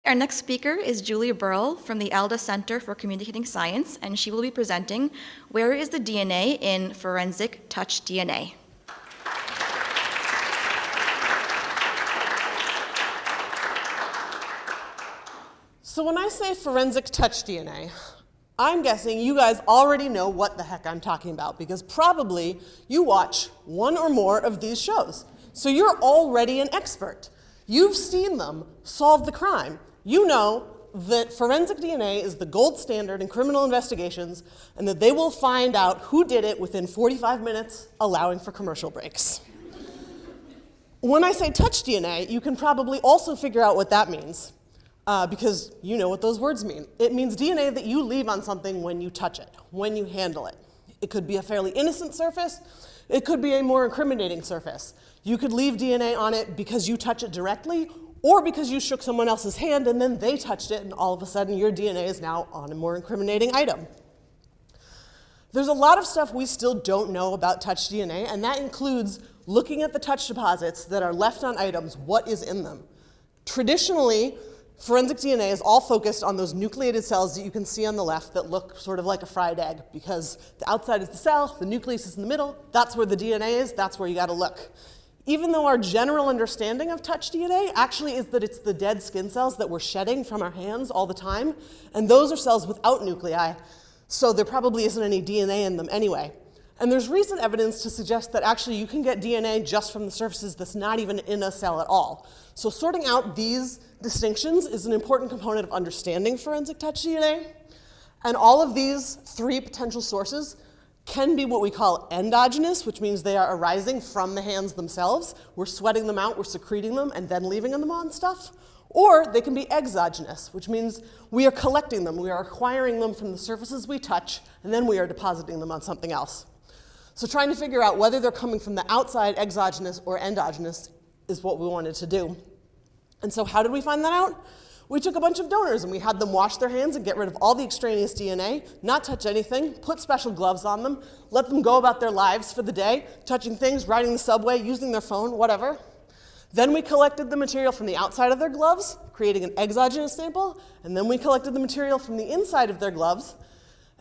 Our next speaker is Julia Burrill from the Alda Center for Communicating Science, and she will be presenting Where is the DNA in Forensic Touch DNA? So when I say forensic touch DNA, I'm guessing you guys already know what the heck I'm talking about, because probably you watch one or more of these shows. So you're already an expert. You've seen them solve the crime. You know that forensic DNA is the gold standard in criminal investigations, and that they will find out who did it within 45 minutes, allowing for commercial breaks. When I say touch DNA, you can probably also figure out what that means, because you know what those words mean. It means DNA that you leave on something when you touch it, when you handle it. It could be a fairly innocent surface. It could be a more incriminating surface. You could leave DNA on it because you touch it directly, or because you shook someone else's hand and then they touched it, and all of a sudden your DNA is now on a more incriminating item. There's a lot of stuff we still don't know about touch DNA, and that includes looking at the touch deposits that are left on items, what is in them. Traditionally, forensic DNA is all focused on those nucleated cells that you can see on the left that look sort of like a fried egg, because the outside is the cell, the nucleus is in the middle, that's where the DNA is, that's where you gotta look. Even though our general understanding of touch DNA actually is that it's the dead skin cells that we're shedding from our hands all the time, and those are cells without nuclei, so there probably isn't any DNA in them anyway. And there's recent evidence to suggest that actually you can get DNA just from the surfaces that's not even in a cell at all. So sorting out these distinctions is an important component of understanding forensic touch DNA. And all of these three potential sources can be what we call endogenous, which means they are arising from the hands themselves. We're sweating them out, we're secreting them, and then leaving them on stuff. Or they can be exogenous, which means we are collecting them, we are acquiring them from the surfaces we touch, and then we are depositing them on something else. So trying to figure out whether they're coming from the outside, exogenous, or endogenous is what we wanted to do. And so how did we find that out? We took a bunch of donors and we had them wash their hands and get rid of all the extraneous DNA, not touch anything, put special gloves on them, let them go about their lives for the day, touching things, riding the subway, using their phone, whatever. Then we collected the material from the outside of their gloves, creating an exogenous sample, and then we collected the material from the inside of their gloves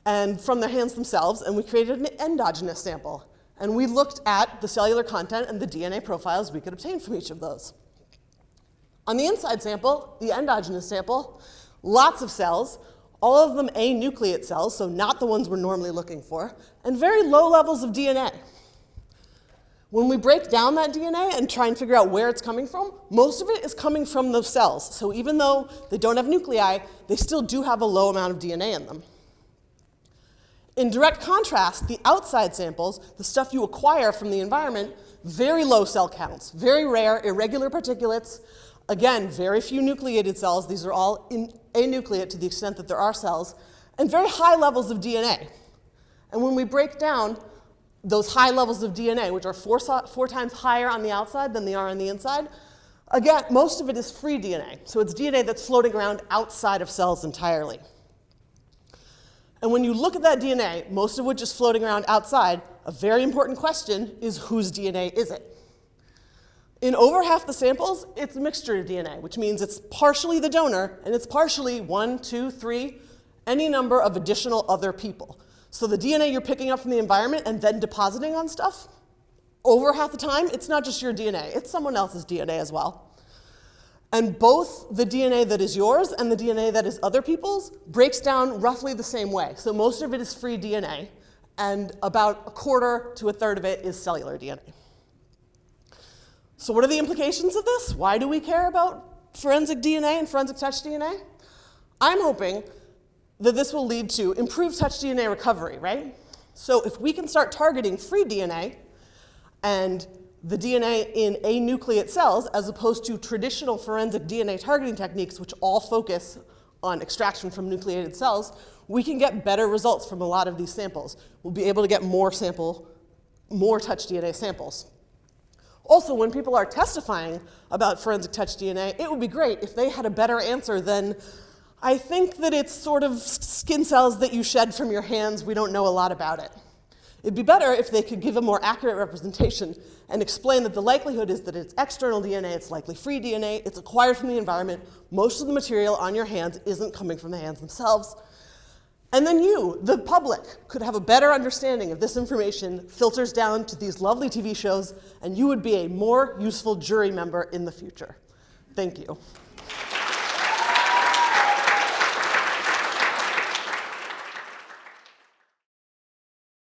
and from their hands themselves, and we created an endogenous sample. And we looked at the cellular content and the DNA profiles we could obtain from each of those. On the inside sample, the endogenous sample, lots of cells, all of them anucleate cells, so not the ones we're normally looking for, and very low levels of DNA. When we break down that DNA and try and figure out where it's coming from, most of it is coming from those cells. So even though they don't have nuclei, they still do have a low amount of DNA in them. In direct contrast, the outside samples, the stuff you acquire from the environment, very low cell counts, very rare, irregular particulates. Again, very few nucleated cells. These are all anucleate to the extent that there are cells, and very high levels of DNA. And when we break down those high levels of DNA, which are four times higher on the outside than they are on the inside, again, most of it is free DNA. So it's DNA that's floating around outside of cells entirely. And when you look at that DNA, most of which is floating around outside, a very important question is whose DNA is it? In over half the samples, it's a mixture of DNA, which means it's partially the donor, and it's partially 1, 2, 3, any number of additional other people. So the DNA you're picking up from the environment and then depositing on stuff, over half the time, it's not just your DNA, it's someone else's DNA as well. And both the DNA that is yours and the DNA that is other people's breaks down roughly the same way. So most of it is free DNA, and about a quarter to a third of it is cellular DNA. So what are the implications of this? Why do we care about forensic DNA and forensic touch DNA? I'm hoping that this will lead to improved touch DNA recovery, right? So if we can start targeting free DNA and the DNA in anucleate cells, as opposed to traditional forensic DNA targeting techniques, which all focus on extraction from nucleated cells, we can get better results from a lot of these samples. We'll be able to get more touch DNA samples. Also, when people are testifying about forensic touch DNA, it would be great if they had a better answer than, I think that it's sort of skin cells that you shed from your hands, we don't know a lot about it. It'd be better if they could give a more accurate representation and explain that the likelihood is that it's external DNA, it's likely free DNA, it's acquired from the environment, most of the material on your hands isn't coming from the hands themselves. And then you, the public, could have a better understanding of this information filters down to these lovely TV shows, and you would be a more useful jury member in the future. Thank you.